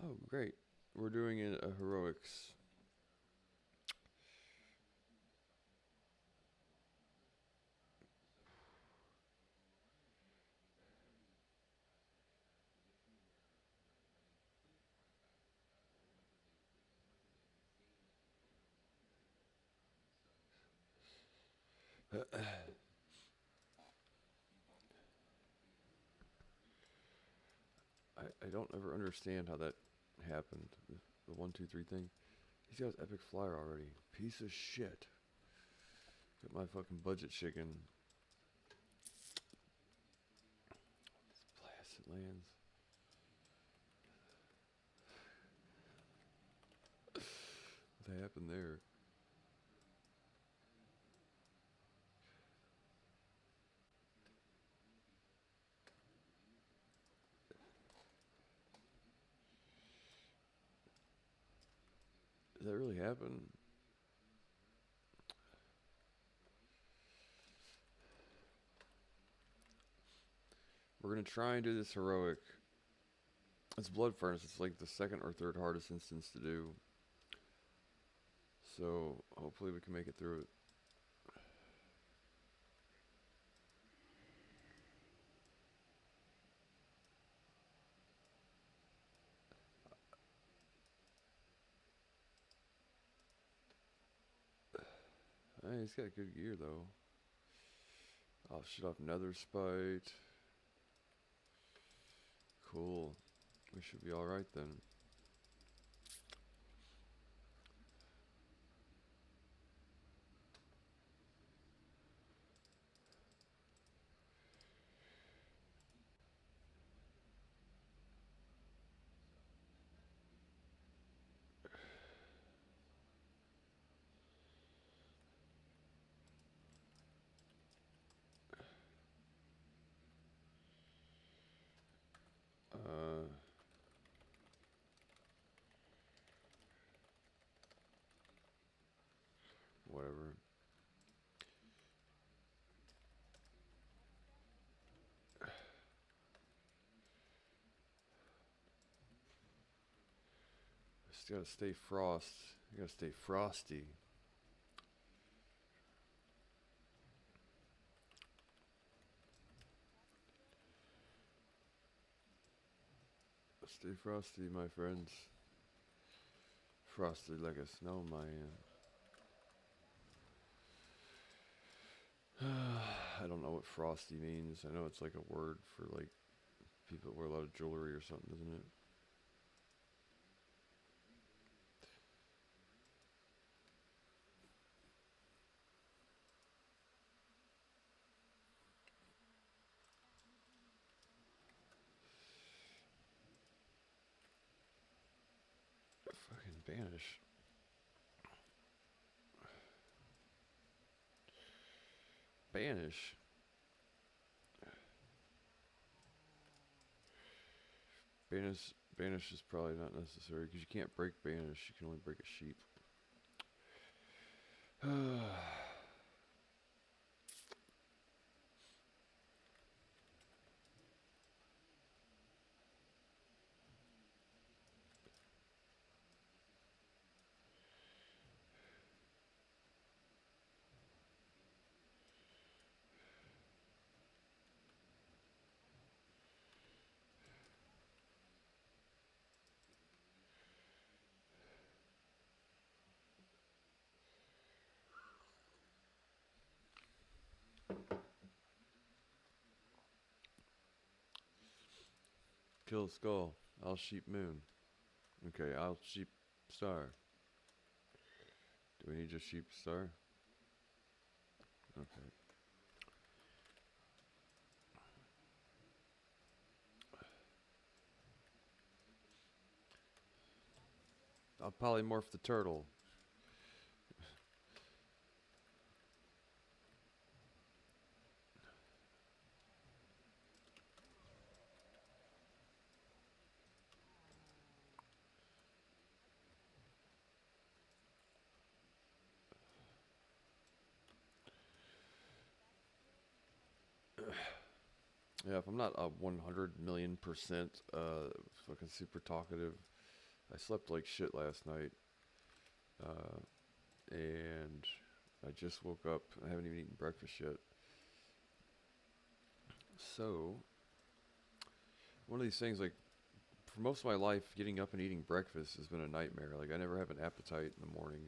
Oh, great. We're doing a heroics. I don't ever understand how that happened. The 1, 2, 3 thing. He's got his epic flyer already. Piece of shit. Got my fucking budget chicken. Blasted lands. What happened there? Did that really happen? We're gonna try and do this heroic. It's Blood Furnace. It's like the second or third hardest instance to do. So hopefully we can make it through it. Hey, he's got good gear though. I'll shut off Nether Spite. Cool. We should be alright then. Uh, whatever. Just gotta stay frost. You gotta stay frosty. Stay frosty, my friends. Frosty like a snowman. I don't know what frosty means. I know it's like a word for like people that wear a lot of jewelry or something, isn't it? Fucking banish. Banish. Banish is probably not necessary because you can't break banish. You can only break a sheep. Kill skull. I'll sheep moon. Okay, I'll sheep star. Do we need just sheep star? Okay. I'll polymorph the turtle. Yeah, if I'm not a 100 million% fucking super talkative, I slept like shit last night, and I just woke up. I haven't even eaten breakfast yet. So, one of these things, like, for most of my life, getting up and eating breakfast has been a nightmare. Like, I never have an appetite in the morning.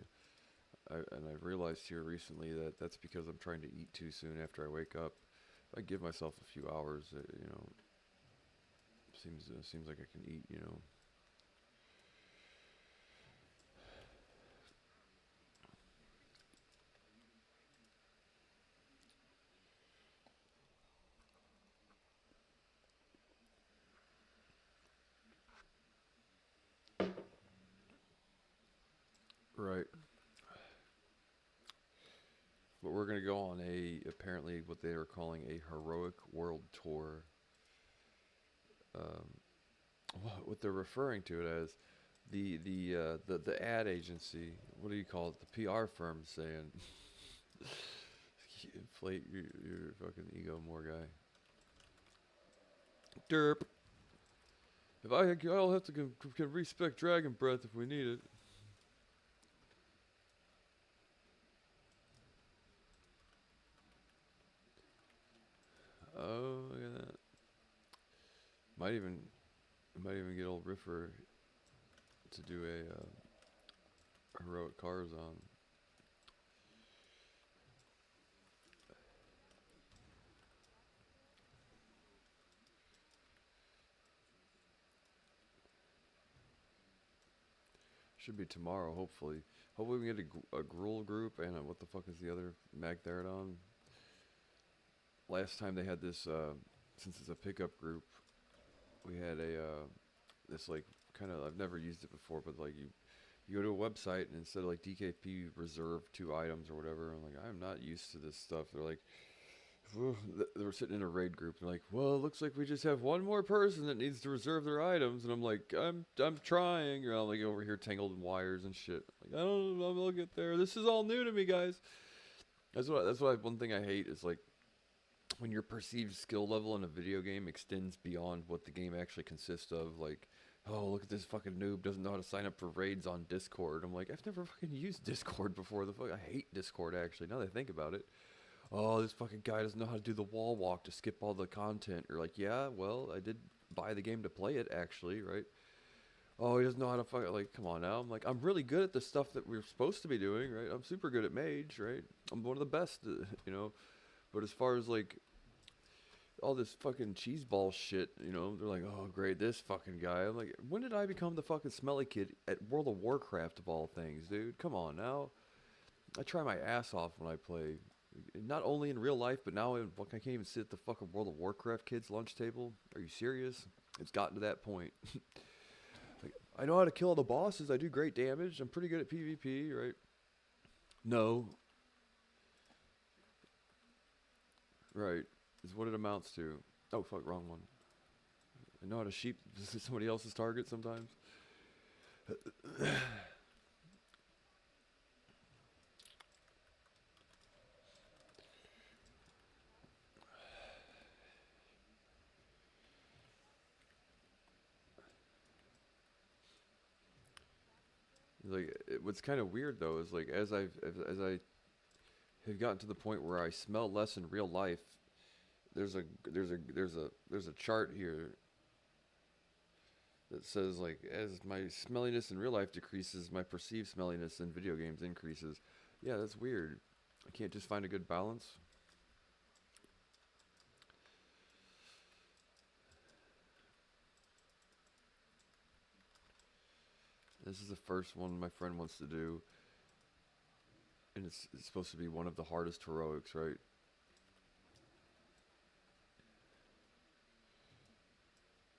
And I've realized here recently that that's because I'm trying to eat too soon after I wake up. If I give myself a few hours, seems like I can eat. Right. But we're gonna go on apparently what they are calling a heroic world tour. Um, what they're referring to it as, the ad agency. What do you call it? The PR firm saying, inflate your fucking ego more, guy. Derp. If I'll have to can respec Dragon Breath if we need it. Oh, look at that. Might even get old Riffer to do a heroic cars on. Should be tomorrow, hopefully. Hopefully we can get a Gruul group and what the fuck is the other Magtheridon? Last time they had this, since it's a pickup group, we had this like kind of, I've never used it before, but like you go to a website and instead of like DKP reserve 2 items or whatever, I'm like, I'm not used to this stuff. They're like, they were sitting in a raid group. They're like, well, it looks like we just have one more person that needs to reserve their items. And I'm like, I'm trying. I'm like over here tangled in wires and shit. Like, I don't know, I'll get there. This is all new to me, guys. One thing I hate is like when your perceived skill level in a video game extends beyond what the game actually consists of. Like, oh, look at this fucking noob doesn't know how to sign up for raids on Discord. I'm like, I've never fucking used Discord before. I hate Discord actually. Now that I think about it. Oh, this fucking guy doesn't know how to do the wall walk to skip all the content. You're like, yeah, well, I did buy the game to play it, actually, right? Oh, he doesn't know how to fuck. Like, come on now. I'm like, I'm really good at the stuff that we're supposed to be doing, right? I'm super good at Mage, right? I'm one of the best, But as far as like all this fucking cheeseball shit, they're like, oh, great, this fucking guy. I'm like, when did I become the fucking smelly kid at World of Warcraft of all things, dude? Come on now. I try my ass off when I play. Not only in real life, but now I can't even sit at the fucking World of Warcraft kids' lunch table. Are you serious? It's gotten to that point. Like, I know how to kill all the bosses. I do great damage. I'm pretty good at PvP, right? No. Right. Is what it amounts to. Oh, fuck, wrong one. I know how to sheep somebody else's target sometimes. What's kind of weird though is like as I have gotten to the point where I smell less in real life. There's a chart here that says like as my smelliness in real life decreases, my perceived smelliness in video games increases. Yeah, that's weird. I can't just find a good balance. This is the first one my friend wants to do, and it's supposed to be one of the hardest heroics, right?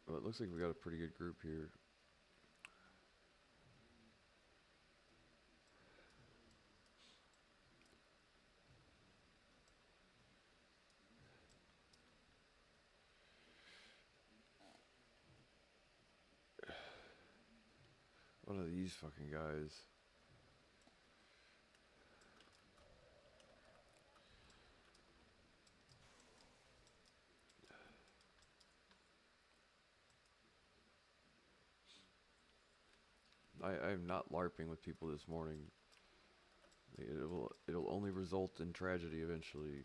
Well, it looks like we got a pretty good group here. One of these fucking guys. I am not LARPing with people this morning. It'll only result in tragedy eventually.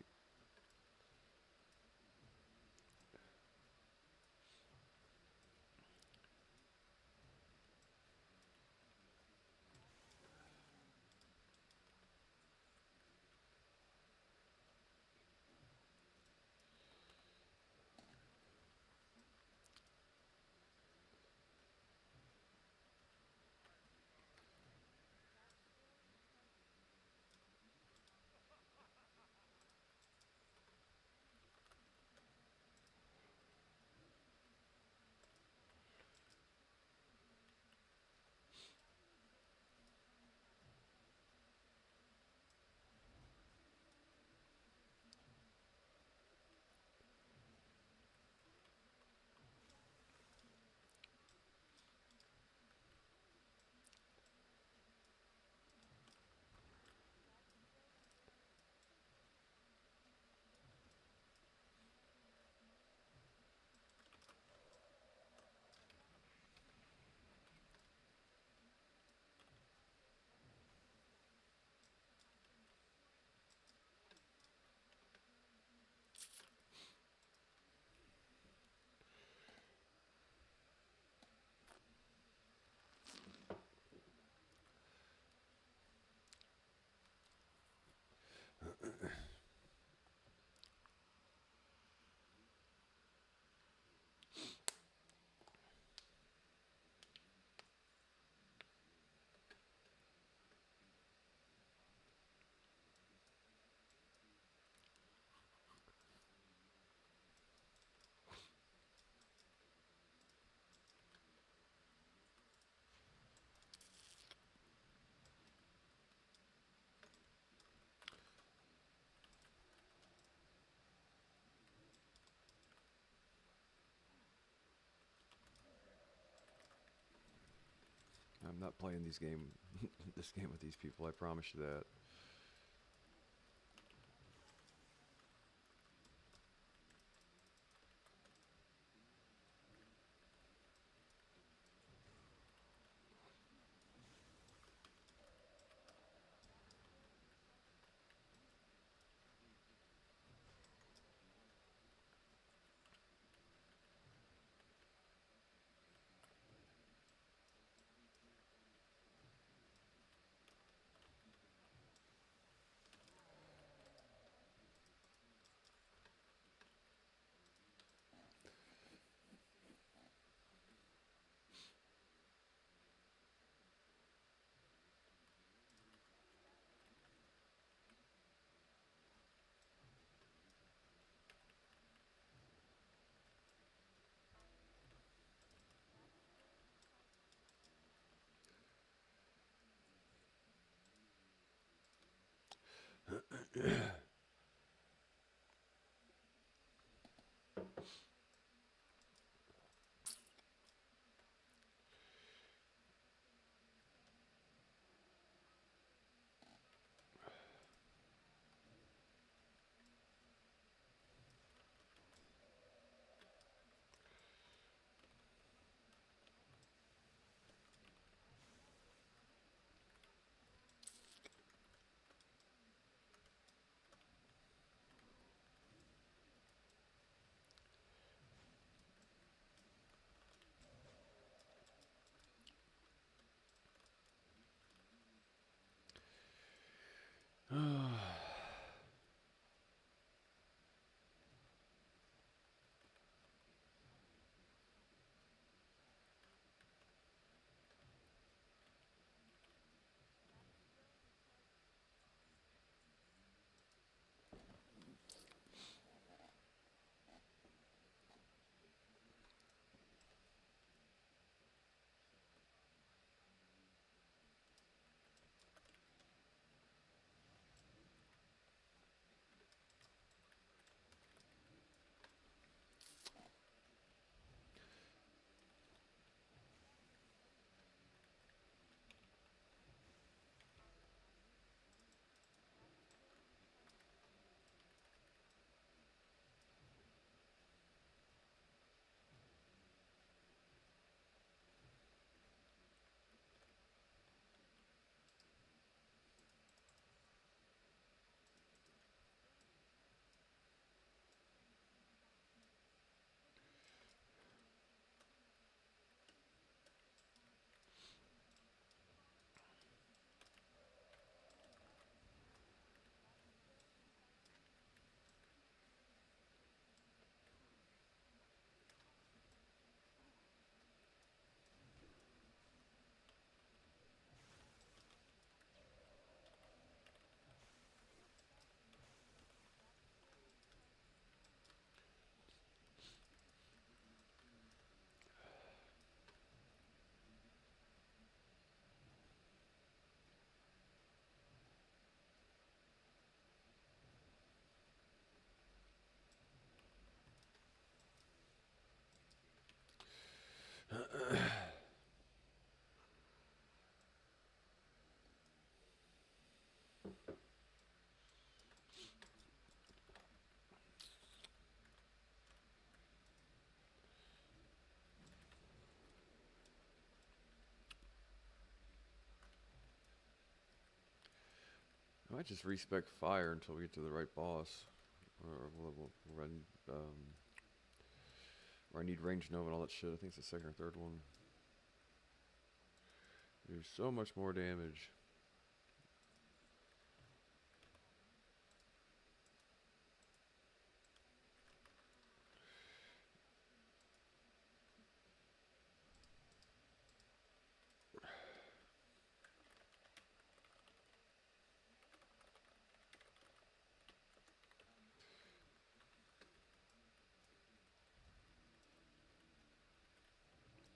I'm not playing this game with these people. I promise you that. I might just respec fire until we get to the right boss. Or where where I need range nova and all that shit. I think it's the second or third one. Do so much more damage.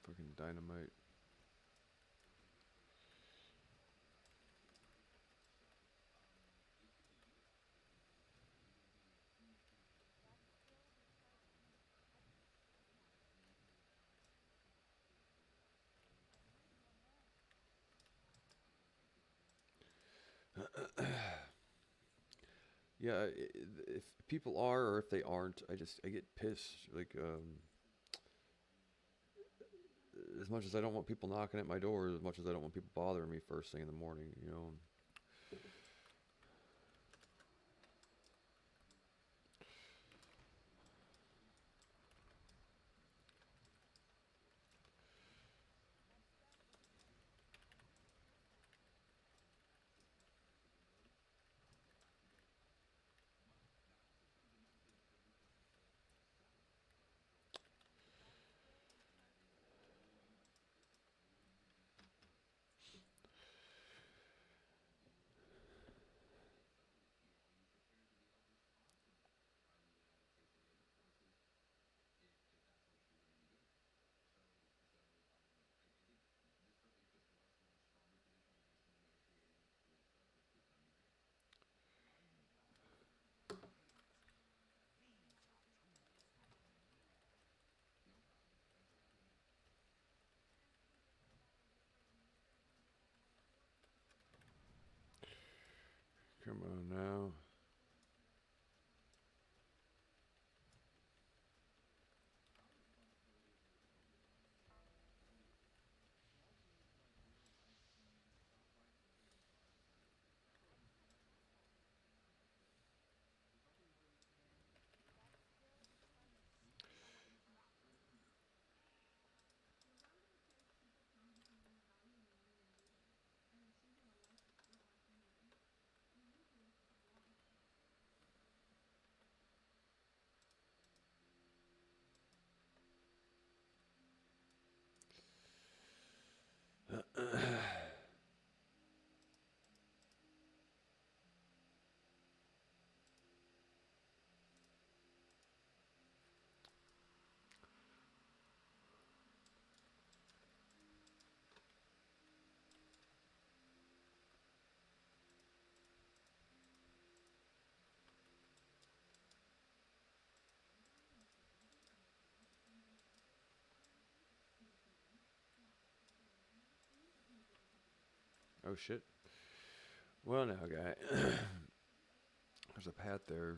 Fucking dynamite. Yeah, if people are or if they aren't, I get pissed. Like, as much as I don't want people knocking at my door, as much as I don't want people bothering me first thing in the morning, you know. Come on now. Oh shit. Well, now, guy. There's a path there.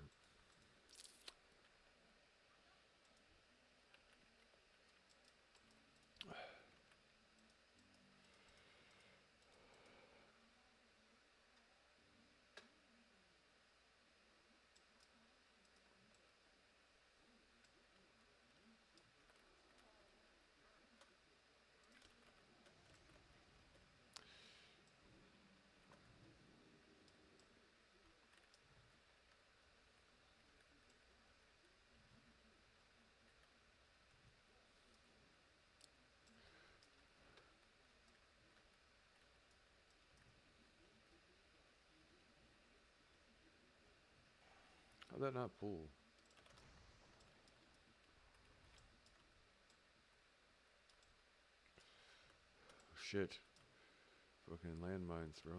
How'd that not pull? Shit. Fucking landmines, bro.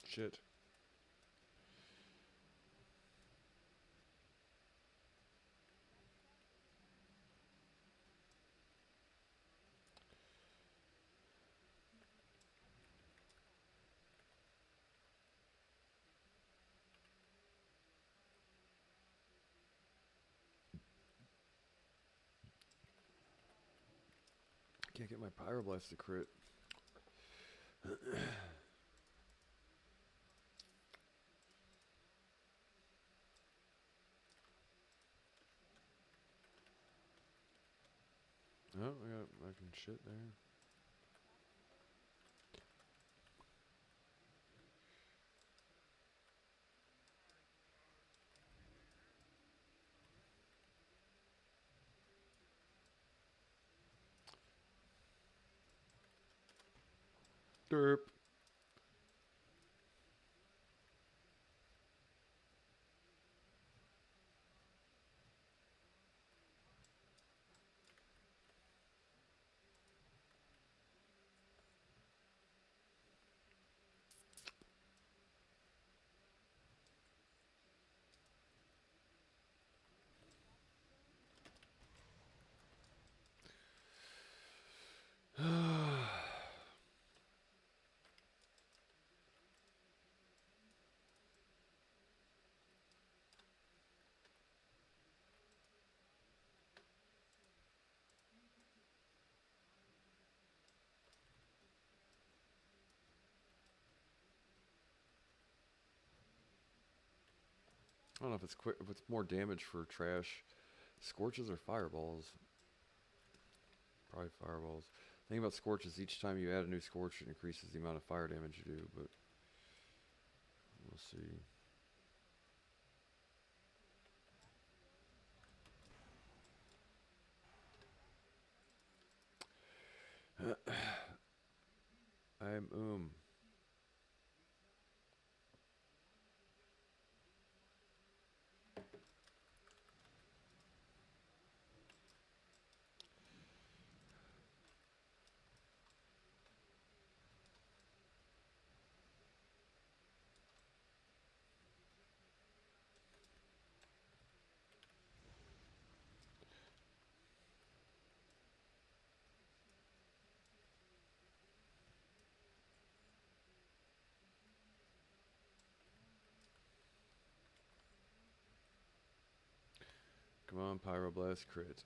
Shit. Can't get my Pyroblast to crit. Oh, I got fucking shit there. Derp. I don't know if it's quick, if it's more damage for trash, scorches or fireballs. Probably fireballs. The thing about scorches, each time you add a new scorch, it increases the amount of fire damage you do. But we'll see. I'm Come on, Pyroblast crit.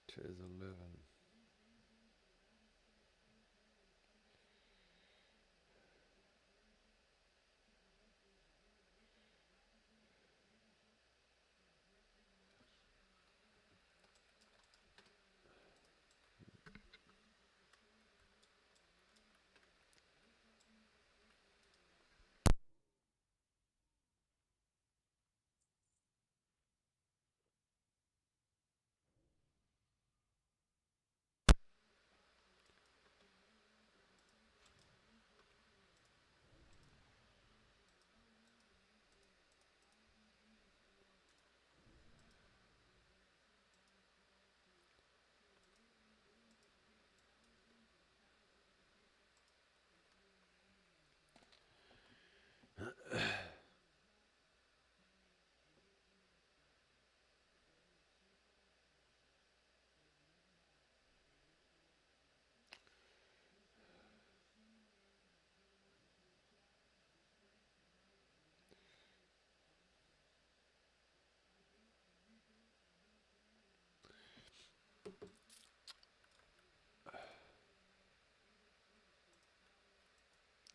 Tis 11.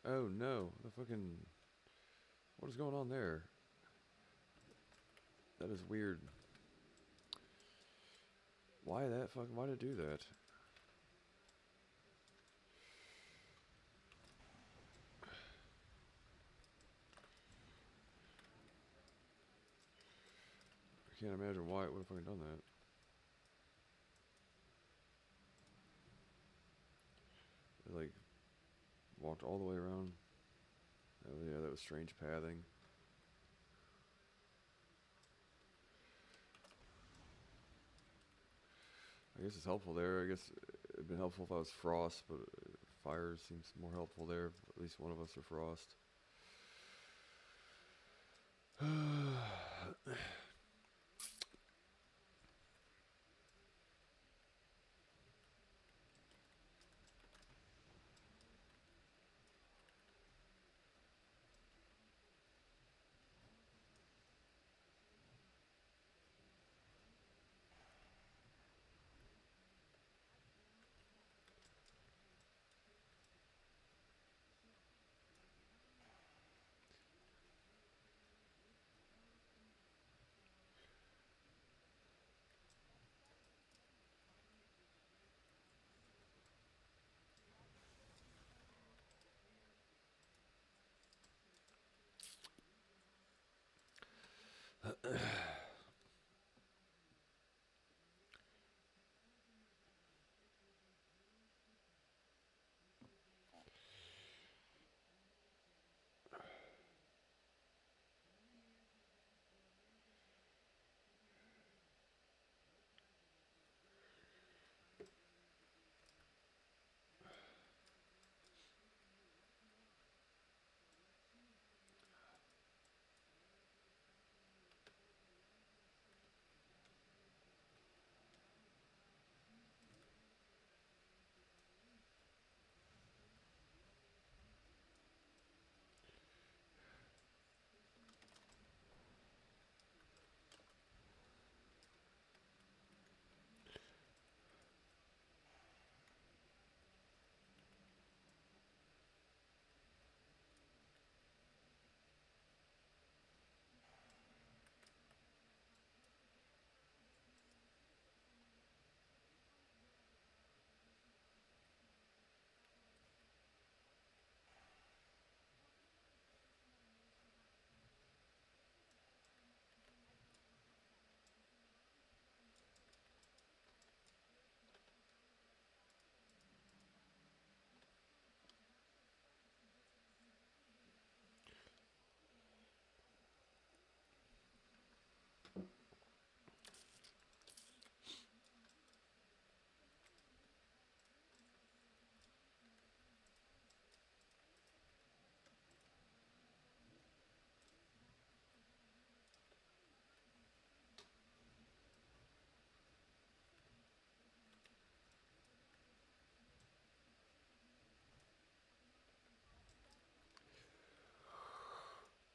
Oh no, the fucking... What is going on there? That is weird. Why that fucking... Why did it do that? I can't imagine why it would have fucking done that. It like Walked all the way around. Oh yeah, that was strange pathing. I guess it's helpful there. I guess it'd been helpful if I was frost, but fire seems more helpful there. At least one of us are frost.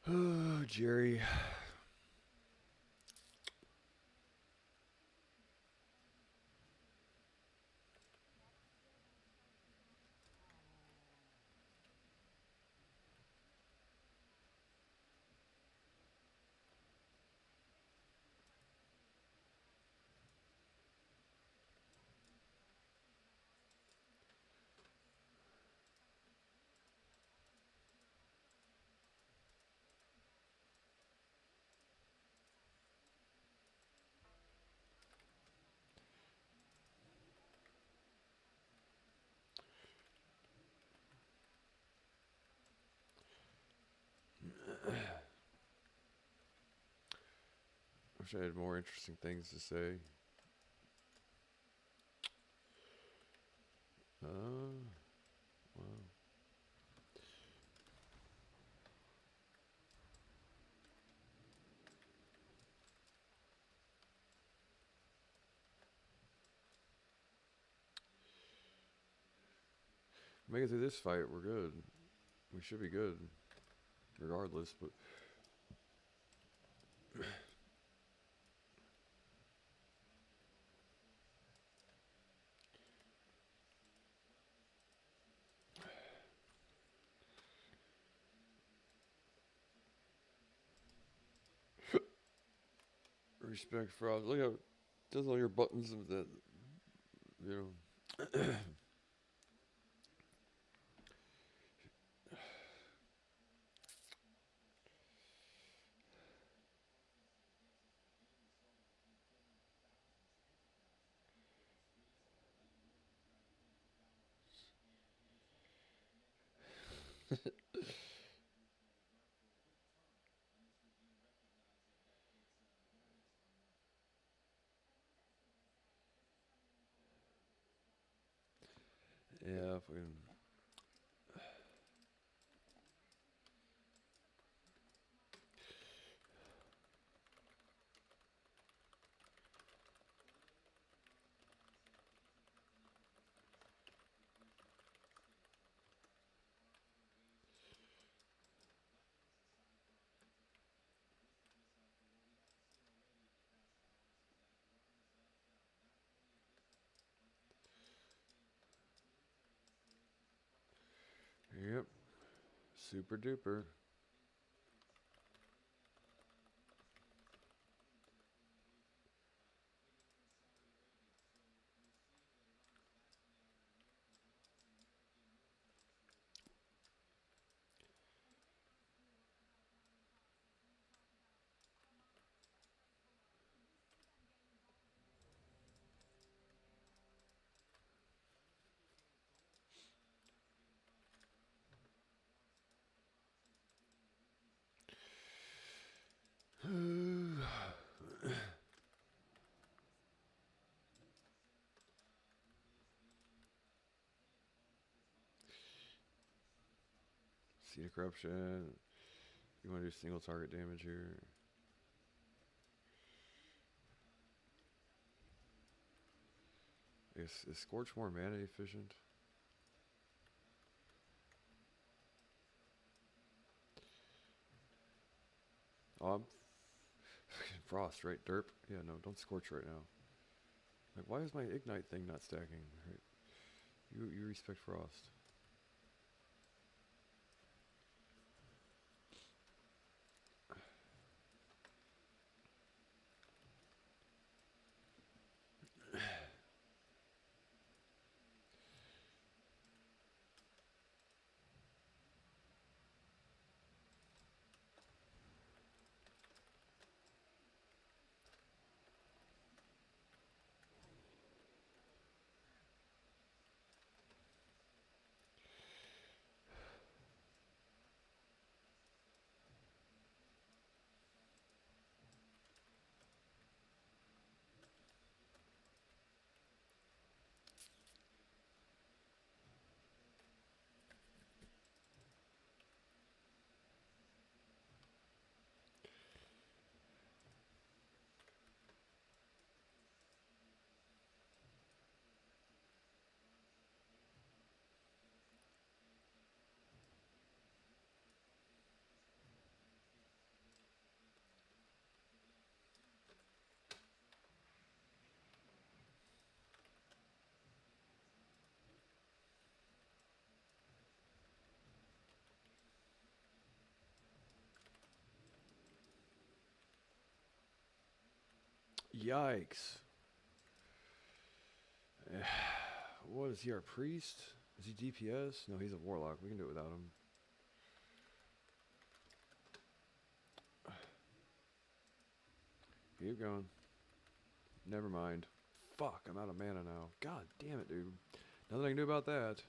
Oh, Jerry. Wish I had more interesting things to say. Wow. Make it through this fight, we're good. We should be good, regardless. But respect for us. Look how it does all your buttons of that. You know. Yeah, fucking. Yep. Super duper. Seed of corruption. You want to do single target damage here? Is Scorch more mana efficient? Oh, I'm Frost, right? Derp. Yeah, no, don't Scorch right now. Like, why is my Ignite thing not stacking? Right? You respect Frost. Yikes. What is he, our priest? Is he DPS? No, he's a warlock. We can do it without him. Keep going. Never mind. Fuck, I'm out of mana now. God damn it, dude. Nothing I can do about that.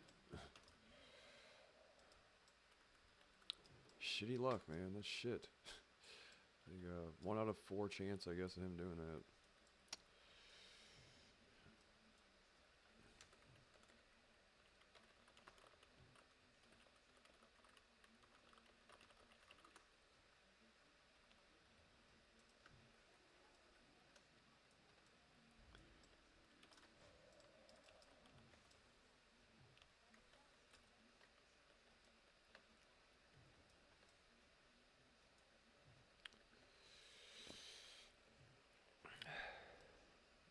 Shitty luck, man. That's shit. Like, 1 out of 4 chance, I guess, of him doing that.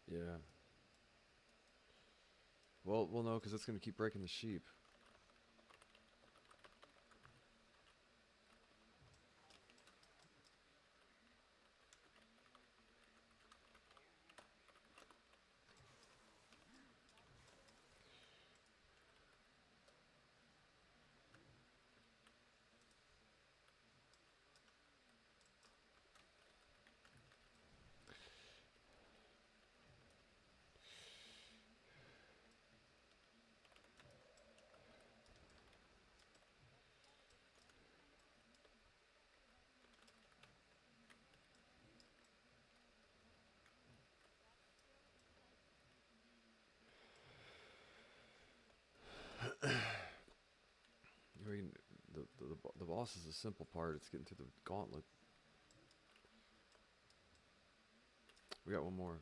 Yeah. Well, no, because it's going to keep breaking the sheep. I mean, the boss is the simple part. It's getting to the gauntlet. We got one more.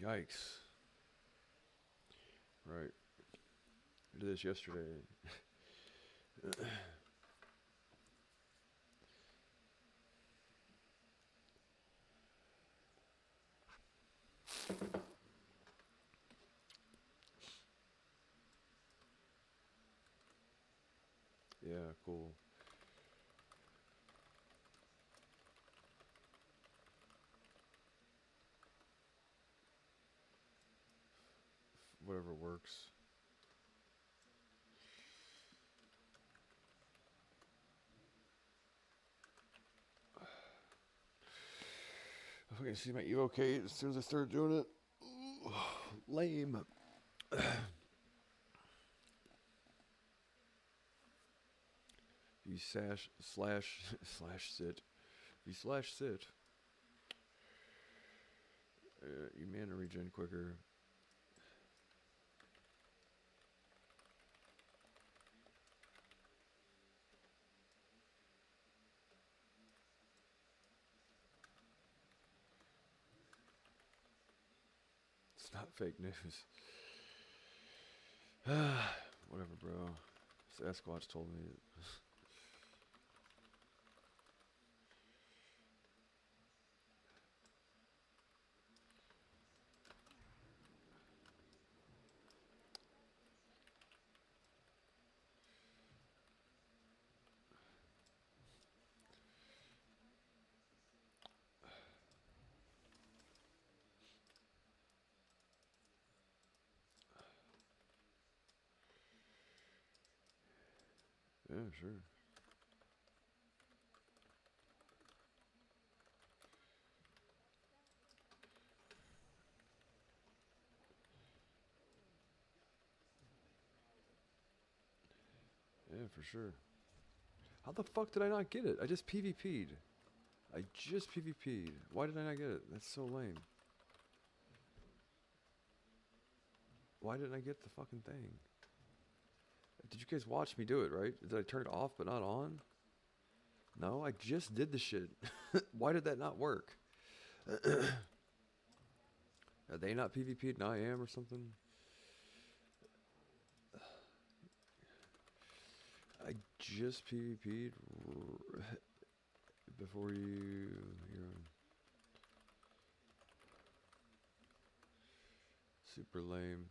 Yikes. Right. I did this yesterday. Yeah, cool. Whatever works. I fucking see my EvoK as soon as I started doing it. Lame. You slash sit. You slash sit. You mana regen quicker. It's not fake news. Whatever, bro. Sasquatch told me. Yeah, sure. Yeah, for sure. How the fuck did I not get it? I just PvP'd. I just PvP'd. Why did I not get it? That's so lame. Why didn't I get the fucking thing? Did you guys watch me do it, right? Did I turn it off but not on? No, I just did the shit. Why did that not work? Are they not PvP'd and I am or something? I just PvP'd before you're on. Super lame.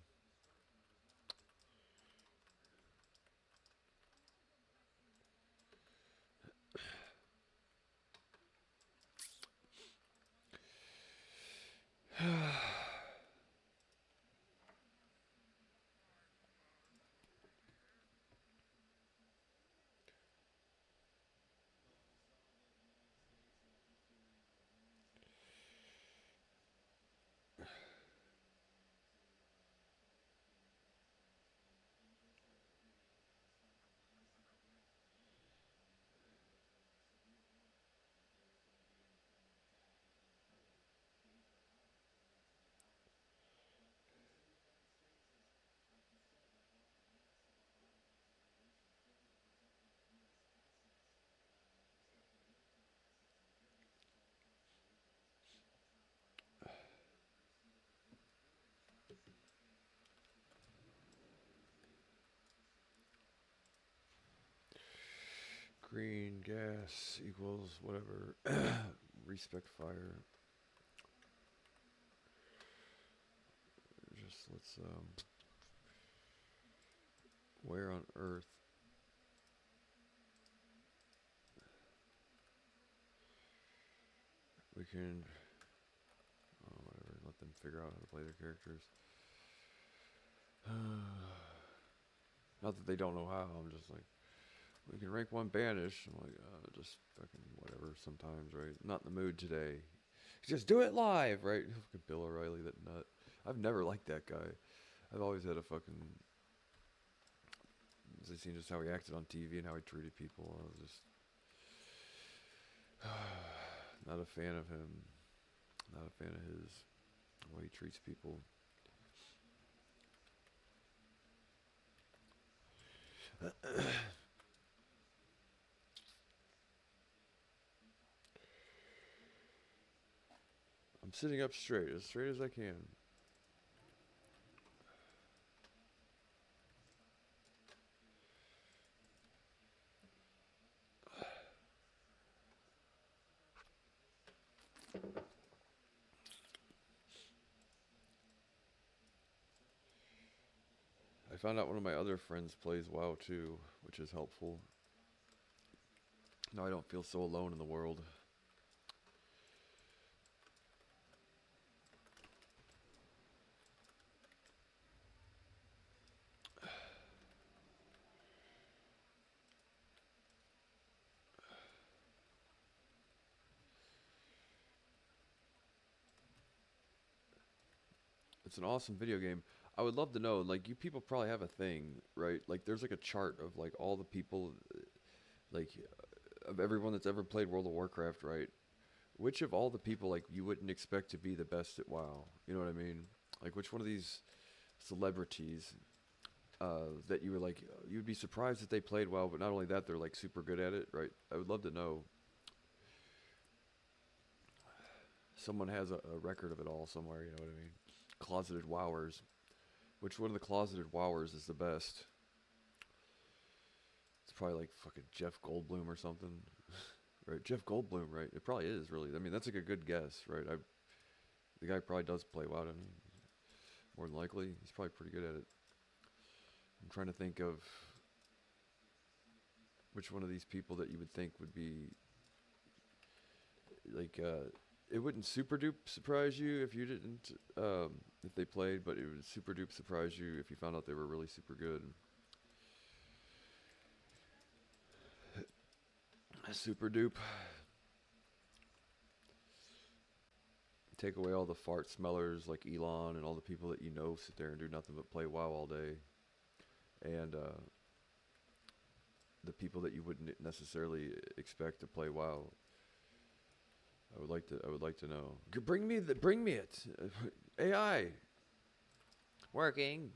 Green gas equals whatever. Respec fire. Just let's where on earth we can whatever, let them figure out how to play their characters. Not that they don't know how, I'm just like, We can rank 1 banish. I'm like, just fucking whatever sometimes, right? Not in the mood today. Just do it live, right? Fucking Bill O'Reilly, that nut. I've never liked that guy. I've always had a fucking... I've seen just how he acted on TV and how he treated people. I was just... not a fan of him. Not a fan of his. The way he treats people. I'm sitting up straight as I can. I found out one of my other friends plays WoW too, which is helpful. Now I don't feel so alone in the world. It's an awesome video game. I would love to know, like, you people probably have a thing, right? Like, there's like a chart of like all the people, like, of everyone that's ever played World of Warcraft, right? Which of all the people, like, you wouldn't expect to be the best at WoW? You know what I mean? Like, which one of these celebrities that you were like, you'd be surprised that they played WoW, but not only that, they're like super good at it, right? I would love to know. Someone has a record of it all somewhere, you know what I mean? Closeted wowers. Which one of the closeted wowers is the best? It's probably like fucking Jeff Goldblum or something. Right? Jeff Goldblum, right? It probably is, really. I mean, that's like a good guess, right? The guy probably does play WoW, doesn't he? More than likely. He's probably pretty good at it. I'm trying to think of which one of these people that you would think would be like, it wouldn't super dupe surprise you if you didn't, if they played, but it would super dupe surprise you if you found out they were really super good. Super dupe. Take away all the fart smellers like Elon and all the people that you know sit there and do nothing but play WoW all day. And the people that you wouldn't necessarily expect to play WoW. I would like to know. Bring me it. AI. Working.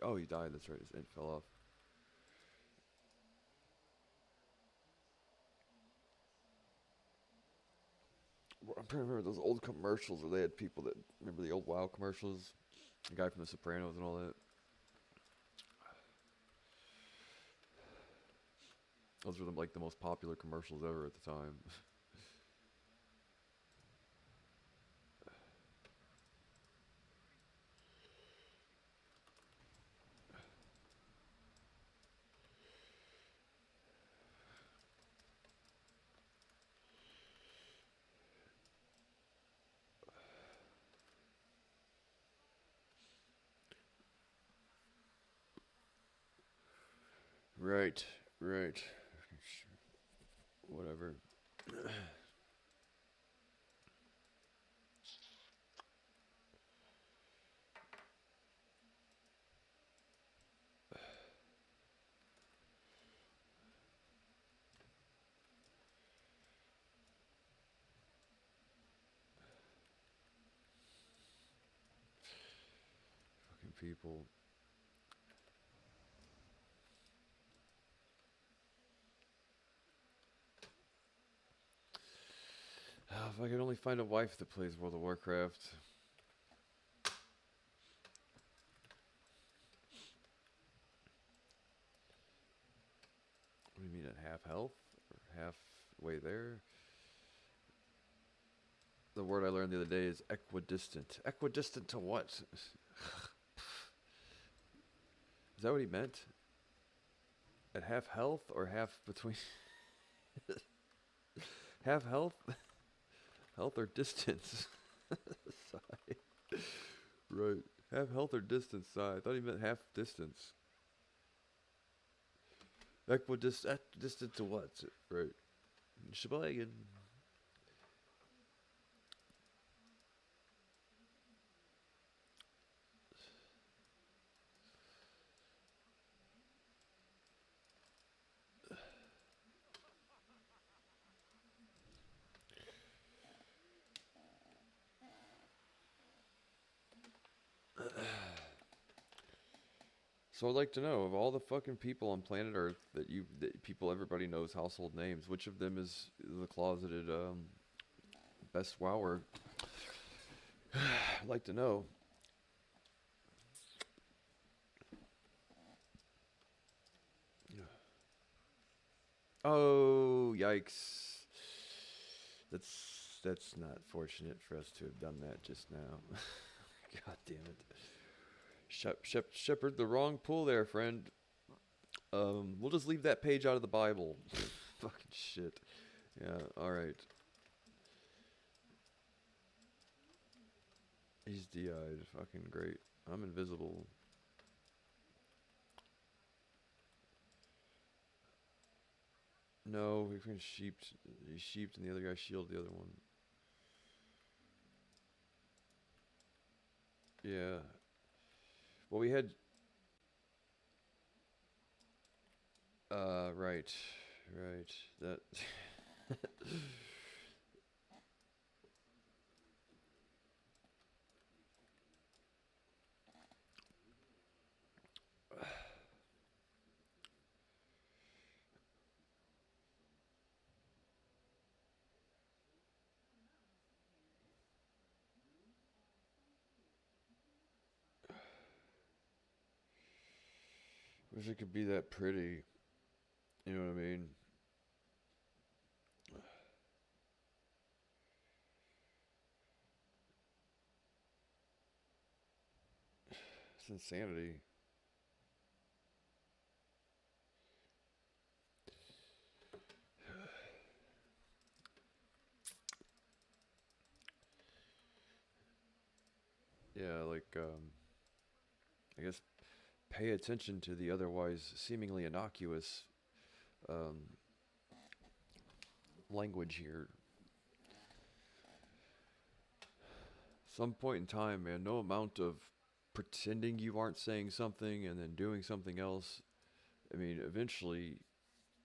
Oh, he died. That's right. His int fell off. I'm trying to remember those old commercials where they had people that remember the old WoW commercials. The guy from The Sopranos and all that. Those were like the most popular commercials ever at the time. Right, right. Whatever. Fucking people. Oh, if I could only find a wife that plays World of Warcraft. What do you mean at half health? Or halfway there? The word I learned the other day is equidistant. Equidistant to what? Is that what he meant? At half health or half between? Half health? Health or distance? Sigh. Right. Half health or distance, sigh. I thought he meant half distance. Equidistant to what? Right. Sheboygan. So I'd like to know, of all the fucking people on planet Earth that people everybody knows household names, which of them is the closeted best wower? I'd like to know. Oh, yikes. That's not fortunate for us to have done that just now. God damn it. Shepherd the wrong pool there, friend. We'll just leave that page out of the Bible. Fucking shit. Yeah, alright. He's DI'd. Fucking great. I'm invisible. No, we can sheeped. He sheeped and the other guy shielded the other one. Yeah. Well, we had... right. Right. That... Wish it could be that pretty. You know what I mean? It's insanity. Yeah, like, I guess pay attention to the otherwise seemingly innocuous um, language here. Some point in time, man, no amount of pretending you aren't saying something and then doing something else. I mean, eventually,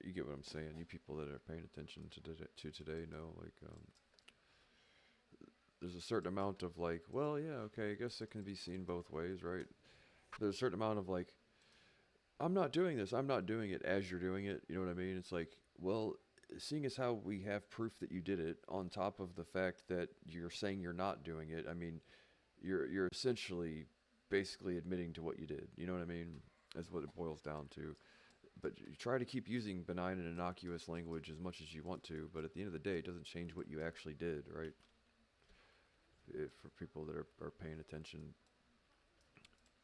you get what I'm saying. You people that are paying attention to today know, like, there's a certain amount of like, well, yeah, okay, I guess it can be seen both ways, right? There's a certain amount of like, I'm not doing this. I'm not doing it as you're doing it. You know what I mean? It's like, well, seeing as how we have proof that you did it, on top of the fact that you're saying you're not doing it. I mean, you're essentially basically admitting to what you did. You know what I mean? That's what it boils down to. But you try to keep using benign and innocuous language as much as you want to, but at the end of the day, it doesn't change what you actually did, right? For people that are paying attention,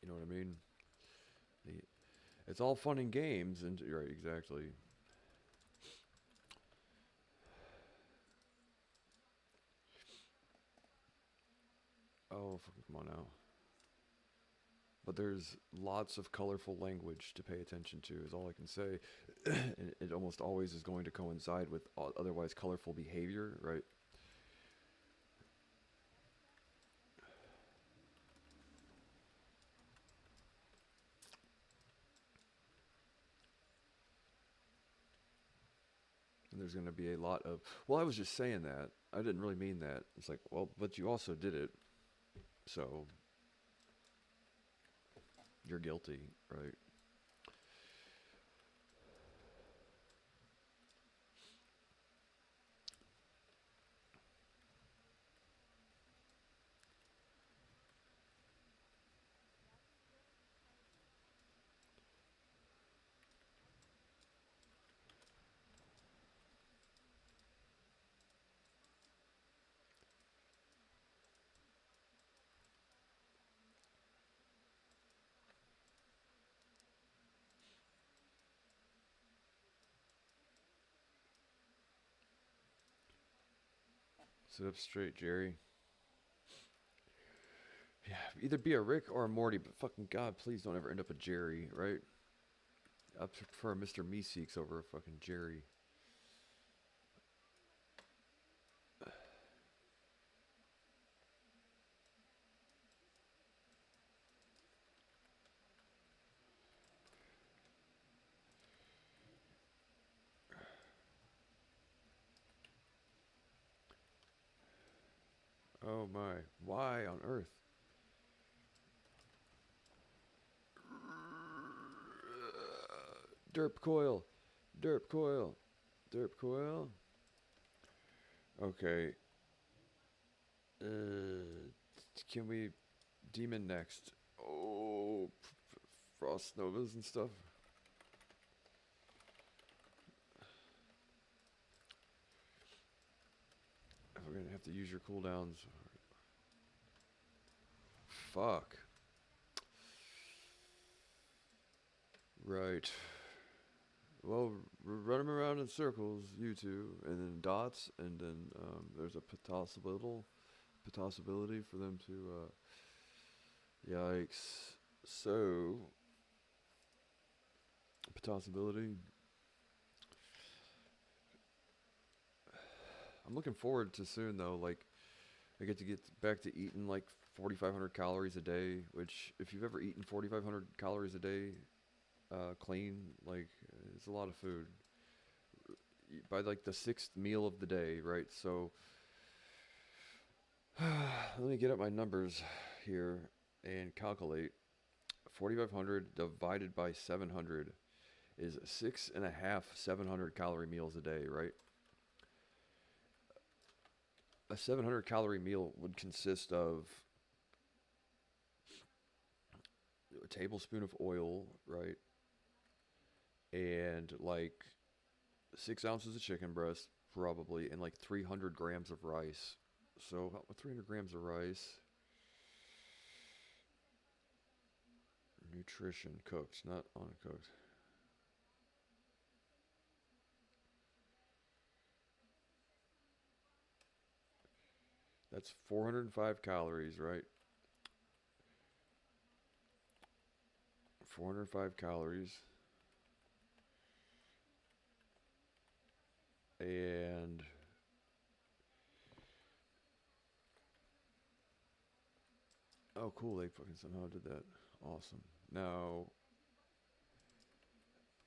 you know what I mean? The, it's all fun and games, and right, exactly. Oh, come on now. But there's lots of colorful language to pay attention to, is all I can say. And it almost always is going to coincide with otherwise colorful behavior, right? And there's going to be a lot of, well, I was just saying that. I didn't really mean that. It's like, well, but you also did it. So you're guilty, right? Sit up straight, Jerry. Yeah, either be a Rick or a Morty, but fucking God, please don't ever end up a Jerry, right? I prefer Mr. Meeseeks over fucking Jerry. Oh my. Why on earth? Derp coil. Derp coil. Derp coil. Okay. Can we demon next? Oh, frost novas and stuff. We're gonna have to use your cooldowns. Fuck. Right. Well, run them around in circles, you two, and then dots, and then there's a possibility for them to. Yikes. So, possibility. I'm looking forward to soon though. Like, I get back to eating like 4,500 calories a day. Which, if you've ever eaten 4,500 calories a day, clean, like, it's a lot of food. By like the sixth meal of the day, right? So, let me get up my numbers here and calculate. 4,500 divided by 700 is 6.5 700 calorie meals a day, right? A 700 calorie meal would consist of a tablespoon of oil, right? And like 6 ounces of chicken breast, probably, and like 300 grams of rice. So, about 300 grams of rice. Nutrition cooked, not uncooked. That's 405 calories, right? 405 calories. And oh, cool, they fucking somehow did that. Awesome. Now,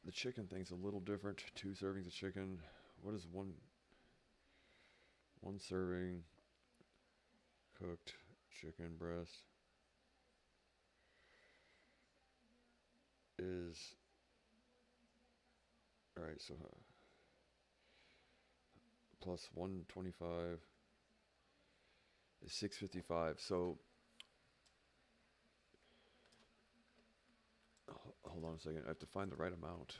the chicken thing's a little different. 2 servings of chicken. What is one serving cooked chicken breast is, all right, so plus 125 is 655. So hold on a second. I have to find the right amount.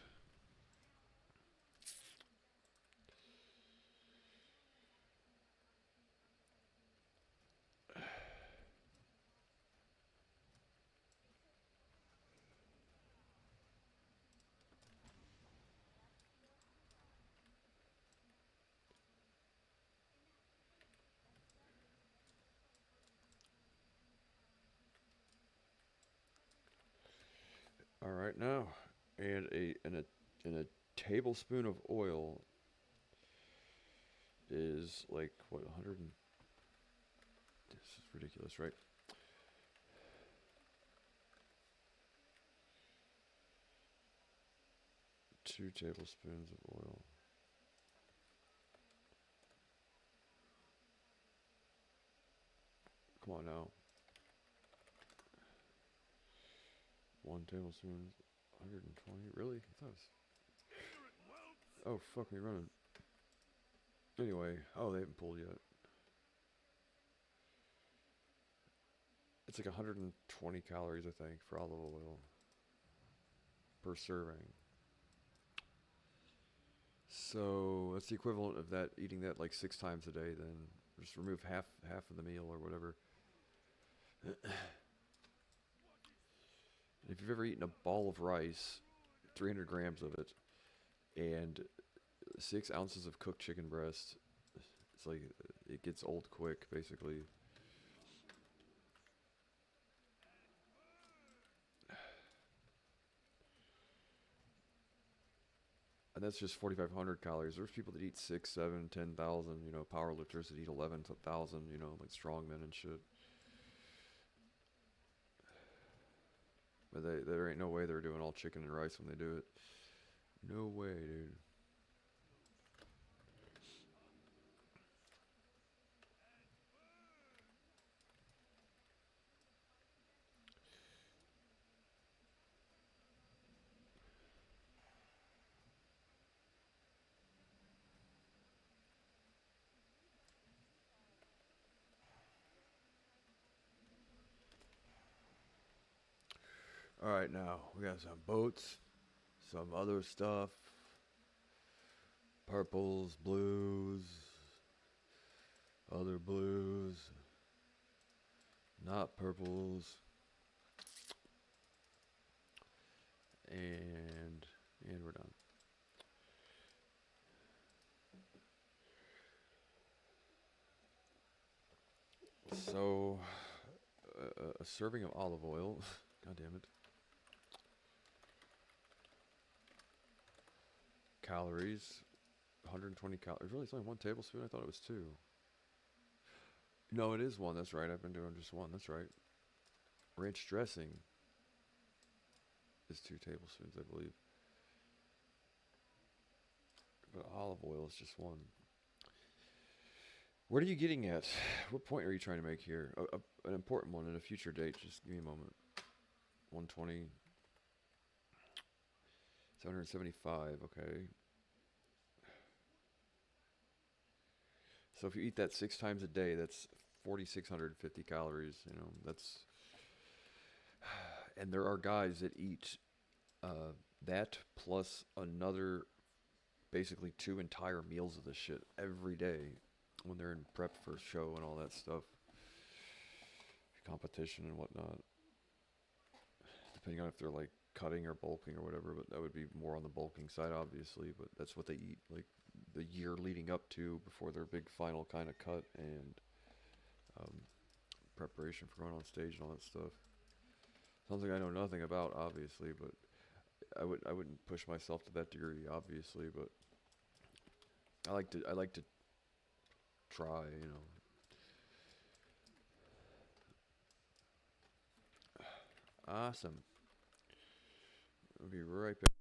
All right, now, and a tablespoon of oil is like what 100 and, this is ridiculous, right? Two tablespoons of oil. Come on now. 1 tablespoon, 120. Really? I thought it was. Oh, fuck me running. Anyway, oh, they haven't pulled yet. It's like 120 calories, I think, for olive oil per serving. So that's the equivalent of that, eating that like 6 times a day. Then just remove half of the meal or whatever. If you've ever eaten a ball of rice, 300 grams of it, and 6 ounces of cooked chicken breast, it's like it gets old quick, basically. And that's just 4,500 calories. There's people that eat 6, 7, 10,000. You know, power lifters that eat 11,000. You know, like strongmen and shit. But there ain't no way they're doing all chicken and rice when they do it. No way, dude. All right, now we got some boats, some other stuff, purples, blues, other blues, not purples, and we're done. So, a serving of olive oil. God damn it. Calories, 120 calories. Really, it's only 1 tablespoon. I thought it was 2. No, it is 1. That's right. I've been doing just 1. That's right. Ranch dressing is 2 tablespoons, I believe. But olive oil is just 1. What are you getting at? What point are you trying to make here? An important one at a future date. Just give me a moment. 120. 775. Okay. So if you eat that 6 times a day, that's 4,650 calories. You know, that's. And there are guys that eat that plus another, basically 2 entire meals of this shit every day when they're in prep for a show and all that stuff, competition and whatnot. Depending on if they're like cutting or bulking or whatever, but that would be more on the bulking side, obviously. But that's what they eat, like the year leading up to before their big final kind of cut and um, preparation for going on stage and all that stuff. Something I know nothing about, obviously, but I wouldn't push myself to that degree, obviously. But I like to try, you know. Awesome. I'll be right back.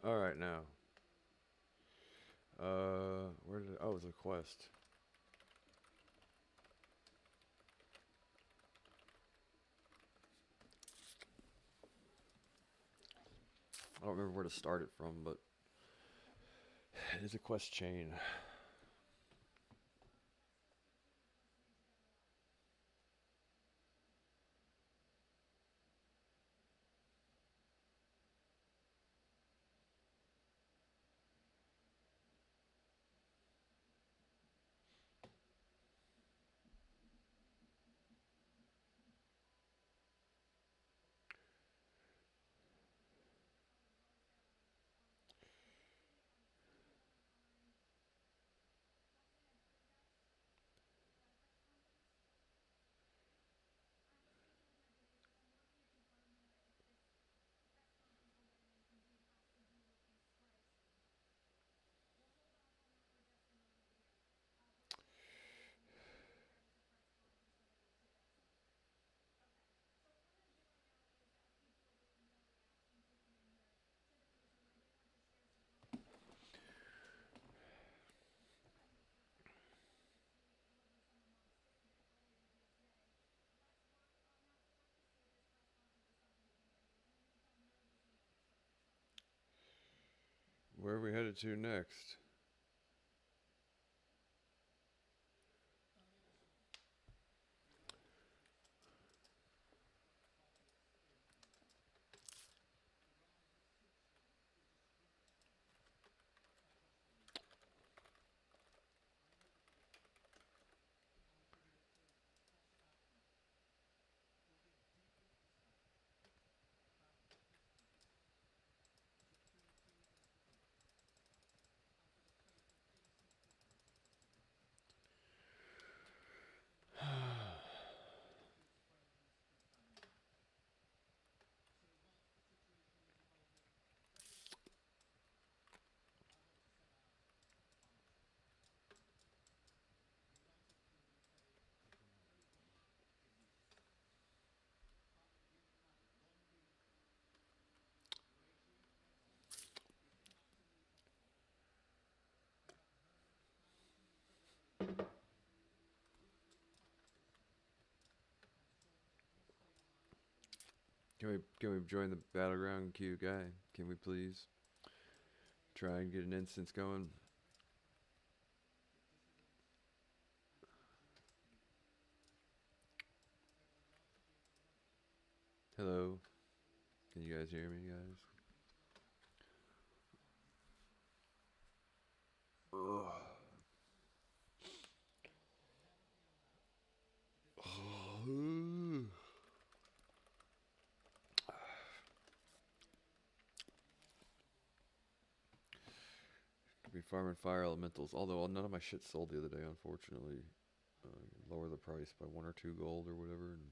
All right, now. Where did? Oh, it was a quest. I don't remember where to start it from, but it is a quest chain. Where are we headed to next? Can we join the battleground queue guy? Can we please try and get an instance going? Hello. Can you guys hear me, guys? Ugh. Could be farming fire elementals. Although none of my shit sold the other day, unfortunately. Lower the price by 1 or 2 gold or whatever. And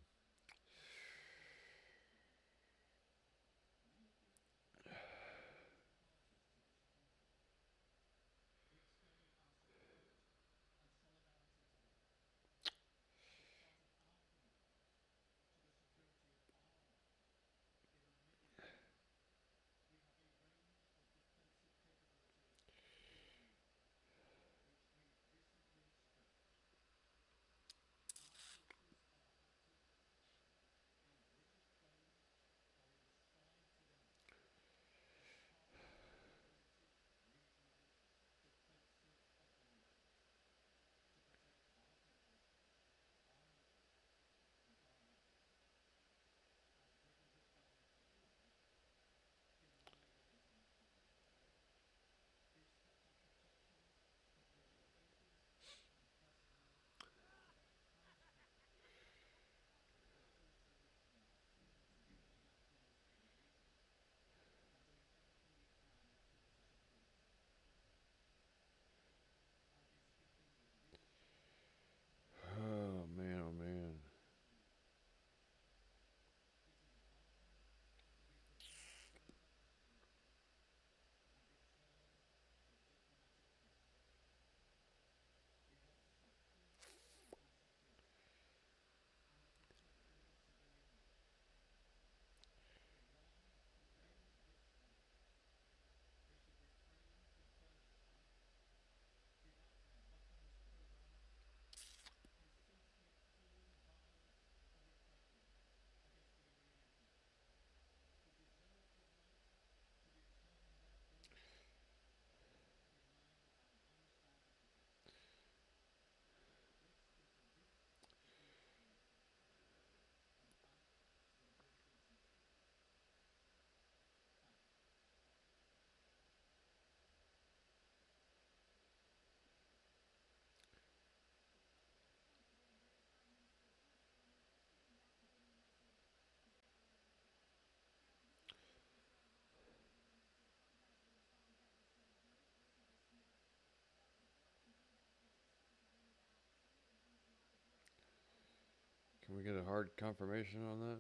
we get a hard confirmation on that?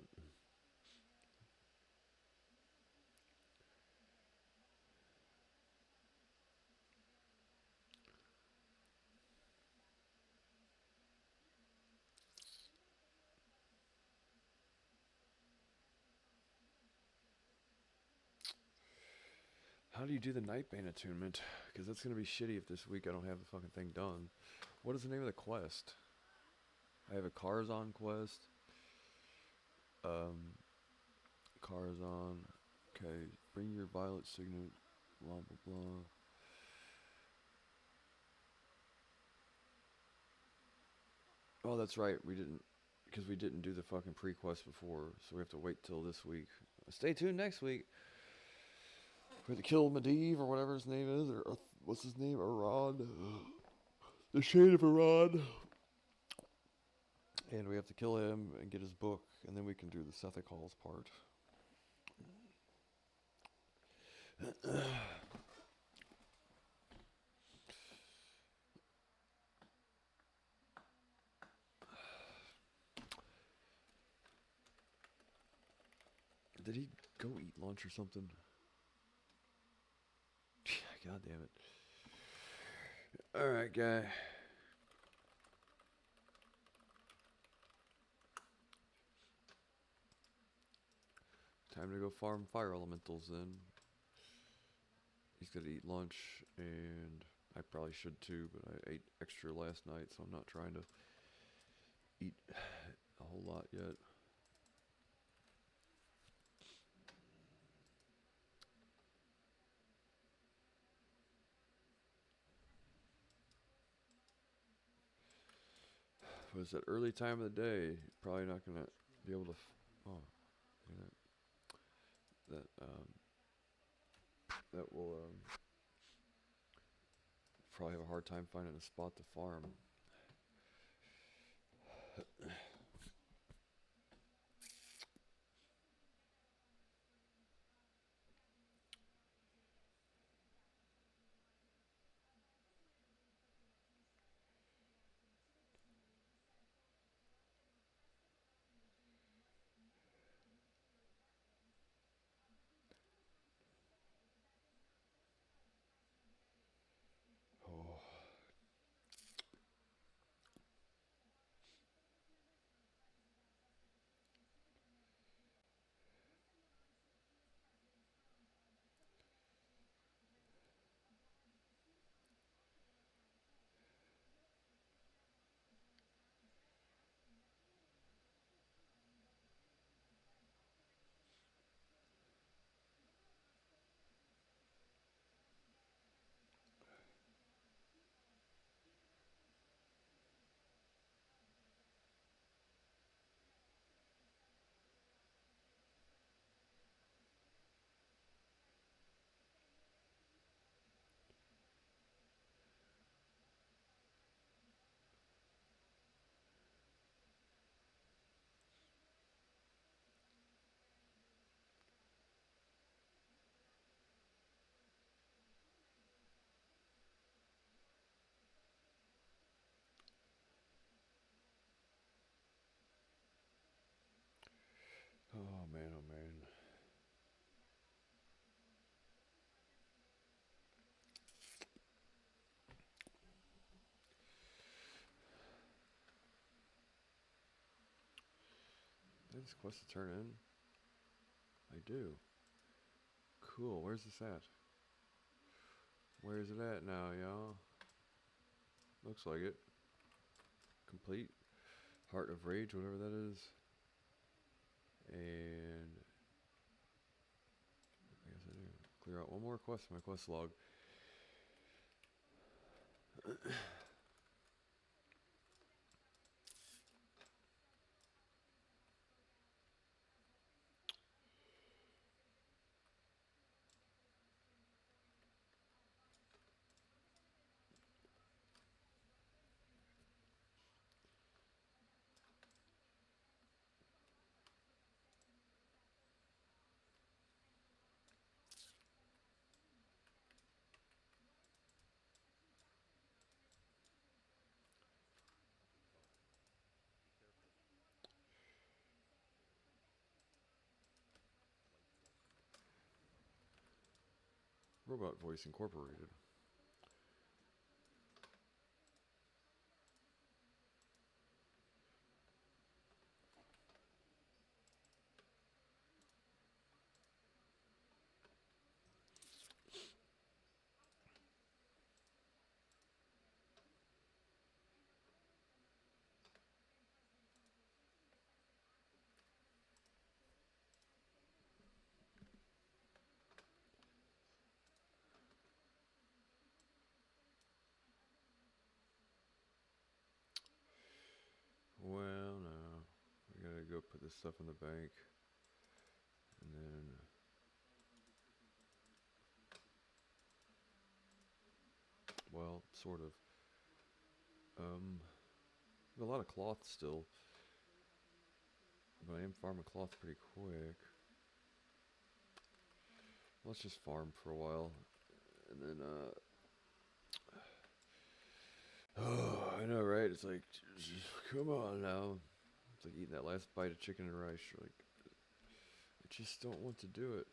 How do you do the Nightbane attunement? Because that's going to be shitty if this week I don't have the fucking thing done. What is the name of the quest? I have a Carzon quest. Carzon. Okay, bring your violet signet. Blah, blah, blah. Oh, that's right. We didn't, because we didn't do the fucking pre-quest before, so we have to wait till this week. Stay tuned next week. We have to kill Medivh or whatever his name is, or what's his name? Arad. The Shade of Arad. And we have to kill him and get his book, and then we can do the Sethic Halls part. Did he go eat lunch or something? God damn it. Alright, guy. Time to go farm fire elementals then. He's gonna eat lunch, and I probably should too, but I ate extra last night, so I'm not trying to eat a whole lot yet. But it's that early time of the day, probably not gonna be able to. Oh, yeah, that will probably have a hard time finding a spot to farm. Oh. Oh man, oh man. Did this quest to turn in? I do. Cool, where's this at? Where's it at now, y'all? Looks like it. Complete. Heart of Rage, whatever that is. And I guess I do. Clear out one more quest in my quest log. Robot Voice Incorporated. Well, no. We gotta go put this stuff in the bank. And then... Well, sort of. A lot of cloth still. But I am farming cloth pretty quick. Let's just farm for a while. And then, oh, I know, right? It's like, just, come on now. It's like eating that last bite of chicken and rice. You're like, I just don't want to do it.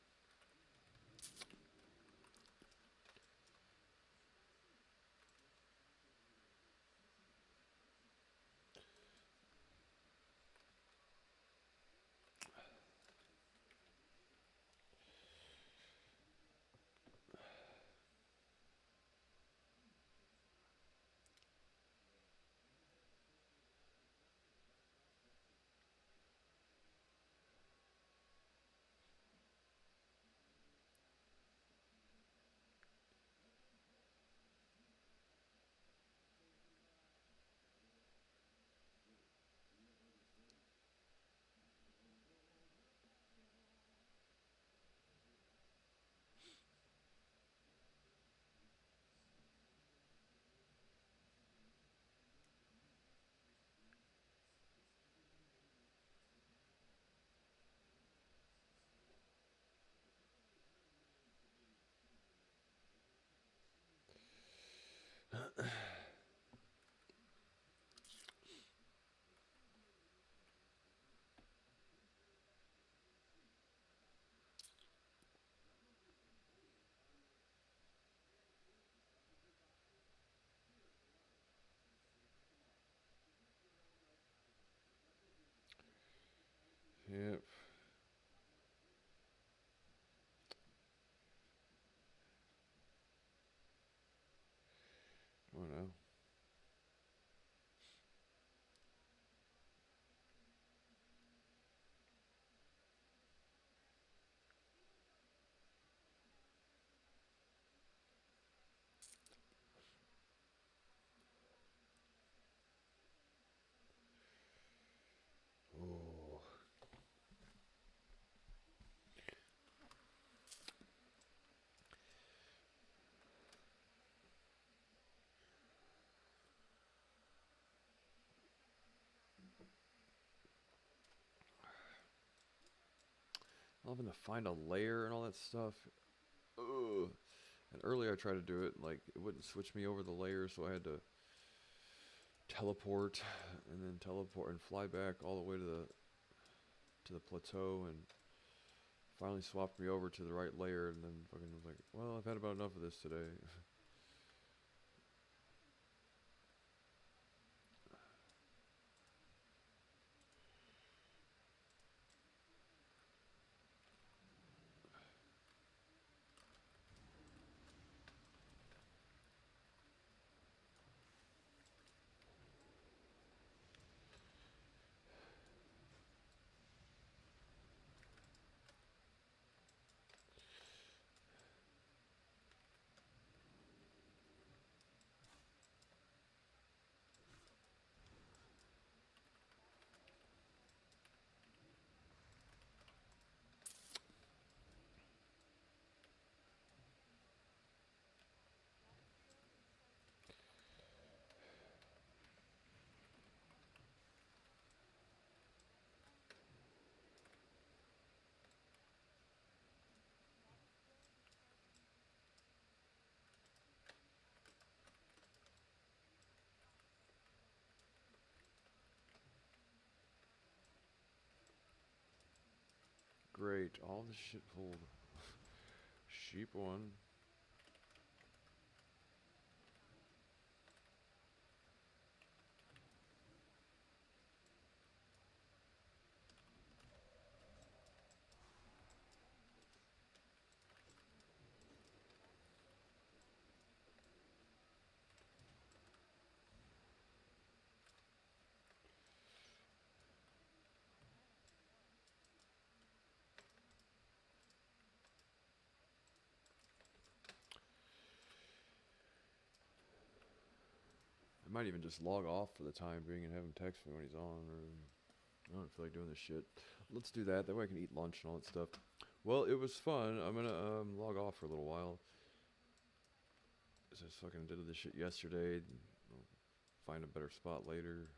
Yep. Oh no. Oh. Having to find a layer and all that stuff. Ugh. And earlier I tried to do it, like it wouldn't switch me over the layer, so I had to teleport and then teleport and fly back all the way to the plateau, and finally swapped me over to the right layer, and then fucking was like, well, I've had about enough of this today. Great, all this shit pulled. Sheep one. might even just log off for the time being and have him text me when he's on, or I don't feel like doing this shit. Let's do that. That way I can eat lunch and all that stuff. Well, it was fun. I'm gonna log off for a little while. I just fucking did this shit yesterday. I'll find a better spot later.